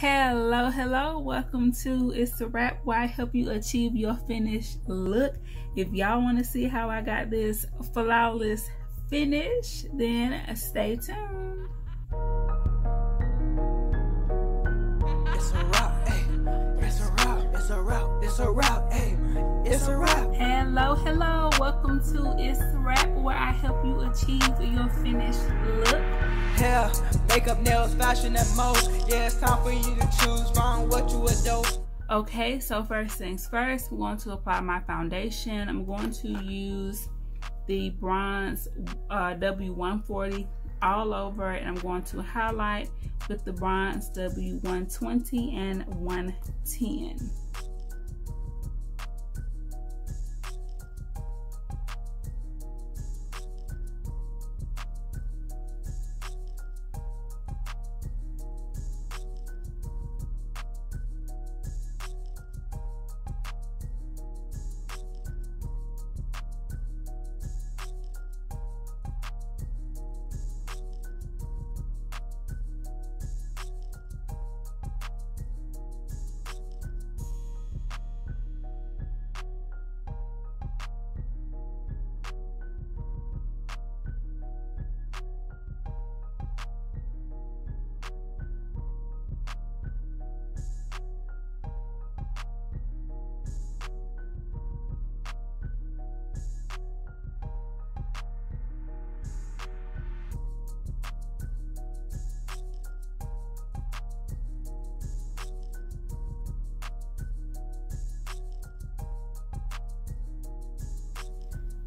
Hello, welcome to Itz Sirap, where I help you achieve your finished look. If y'all want to see how I got this flawless finish, then stay tuned. It's a wrap, ayy. It's a wrap, it's a wrap, it's a wrap, ayy. It's a wrap. Hello, welcome to Itz Sirap, where I help you achieve your finished look. Hair, makeup, nails, fashion, and more. Yeah, it's time for you to choose wrong what you adore. Okay, so first things first, I'm going to apply my foundation. I'm going to use the bronze W140 all over it. I'm going to highlight with the bronze W120 and 110.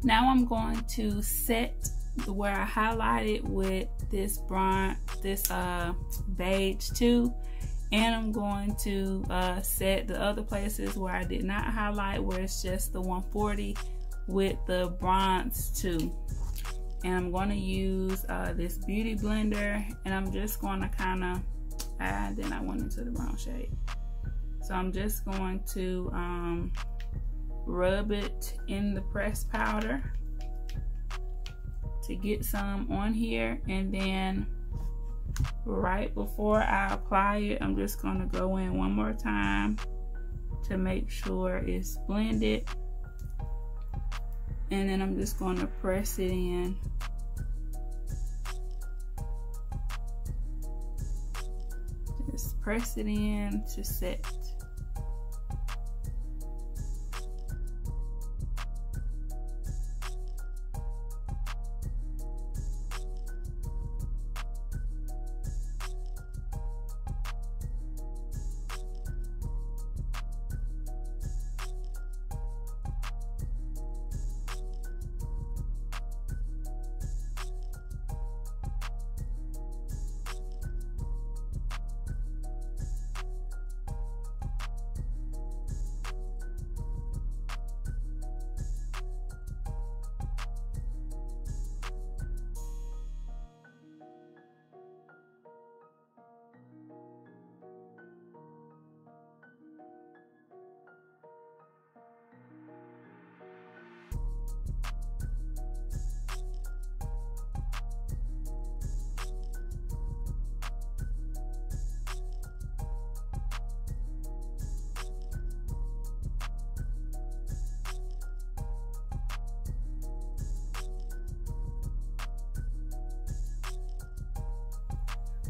Now I'm going to set where I highlighted with this bronze, beige too, and I'm going to set the other places where I did not highlight, where it's just the 140 with the bronze too. And I'm going to use this beauty blender, and I'm just going to kind of then I went into the wrong shade, so I'm just going to rub it in the pressed powder to get some on here, and then right before I apply it, I'm just going to go in one more time to make sure it's blended, and then I'm just going to press it in. Just press it in to set.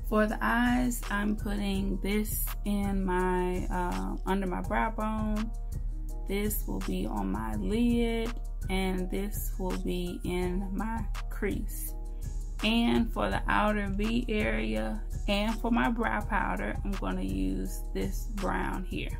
For the eyes, I'm putting this in my under my brow bone. This will be on my lid, and this will be in my crease. And for the outer V area and for my brow powder, I'm going to use this brown here.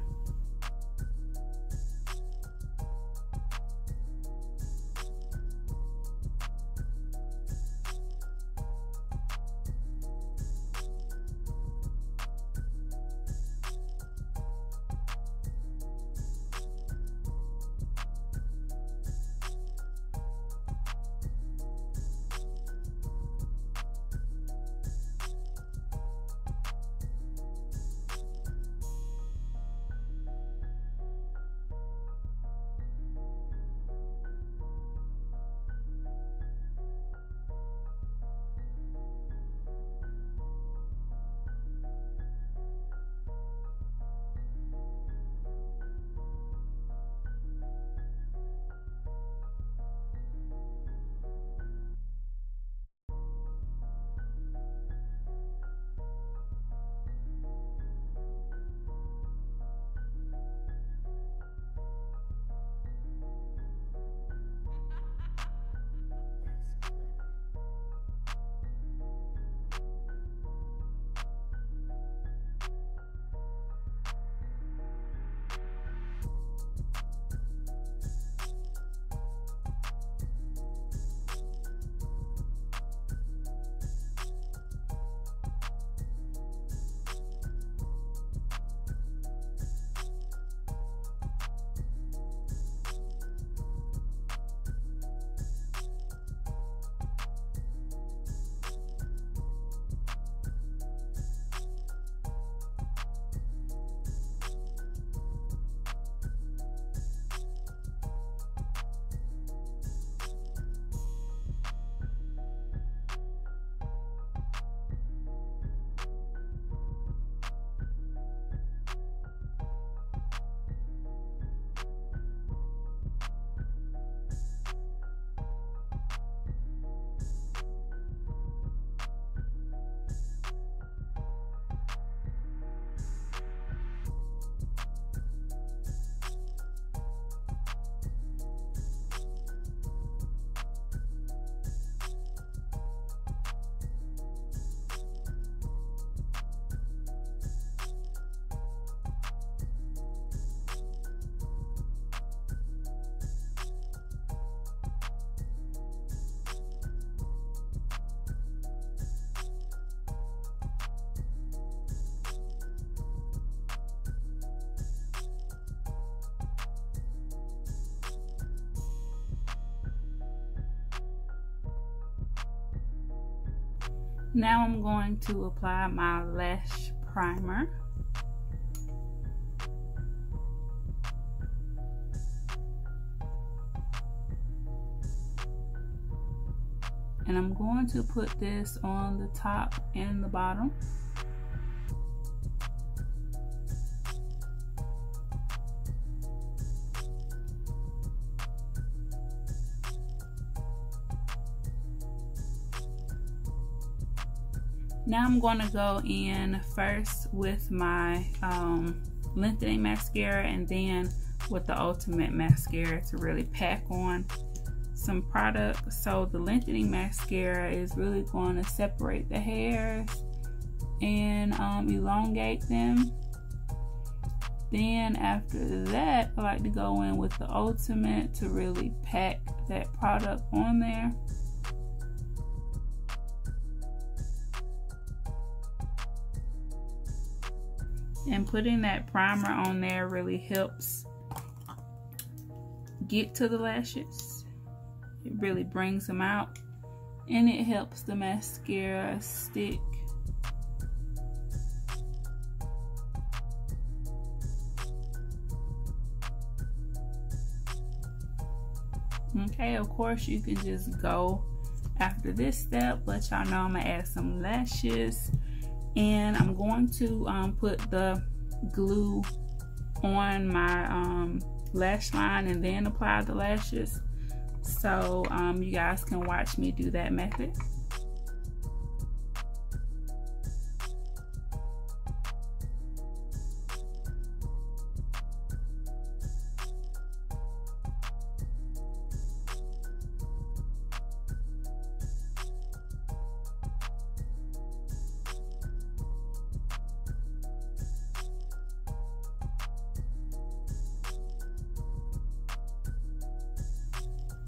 Now I'm going to apply my lash primer. And I'm going to put this on the top and the bottom. Now I'm going to go in first with my lengthening mascara and then with the ultimate mascara to really pack on some product. So the lengthening mascara is really going to separate the hairs and elongate them. Then after that, I like to go in with the ultimate to really pack that product on there. And putting that primer on there really helps get to the lashes. It really brings them out and it helps the mascara stick. Okay, of course you can just go after this step, but y'all know I'm gonna add some lashes. And I'm going to put the glue on my lash line and then apply the lashes. So you guys can watch me do that method.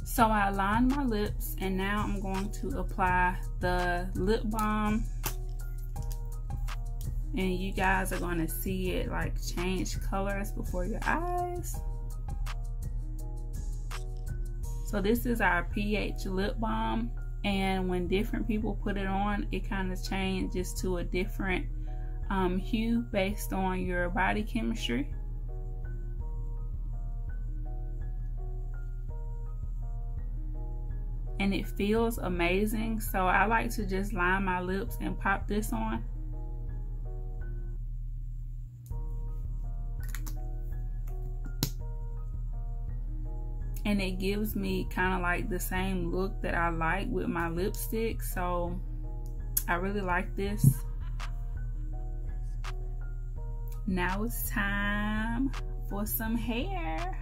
So I aligned my lips and now I'm going to apply the lip balm. And you guys are going to see it like change colors before your eyes. So this is our pH lip balm. And when different people put it on, it kind of changes to a different hue based on your body chemistry. And it feels amazing, so I like to just line my lips and pop this on. And it gives me kind of like the same look that I like with my lipstick, so I really like this. Now it's time for some hair.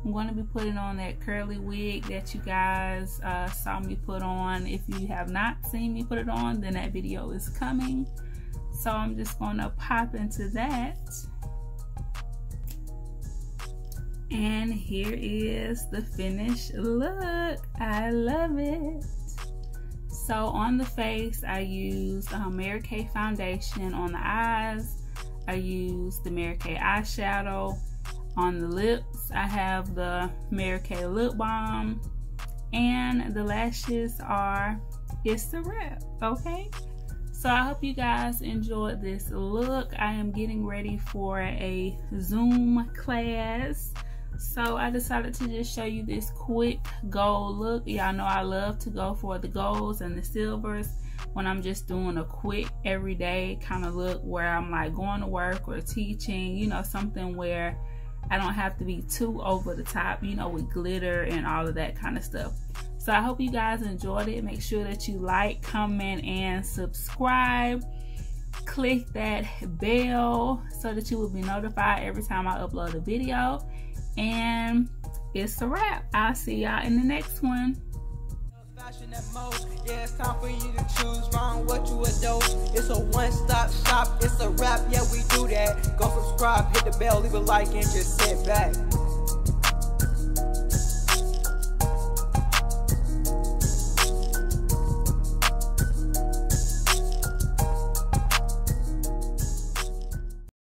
I'm going to be putting on that curly wig that you guys saw me put on. If you have not seen me put it on, then that video is coming. So I'm just going to pop into that. And here is the finished look. I love it. So on the face, I used Mary Kay foundation. On the eyes, I used the Mary Kay eyeshadow. On the lips, I have the Mary Kay lip balm, and the lashes are Itz Sirap, okay? So I hope you guys enjoyed this look. I am getting ready for a Zoom class, so I decided to just show you this quick gold look. Y'all know I love to go for the golds and the silvers when I'm just doing a quick everyday kind of look where I'm like going to work or teaching, you know, something where I don't have to be too over the top, you know, with glitter and all of that kind of stuff. So I hope you guys enjoyed it. Make sure that you like, comment, and subscribe. Click that bell so that you will be notified every time I upload a video. And it's a wrap. I'll see y'all in the next one. Yeah, it's time for you to choose wrong what you adore. It's a one-stop shop, it's a wrap, yeah, we do that. Go subscribe, hit the bell, leave a like, and just sit back.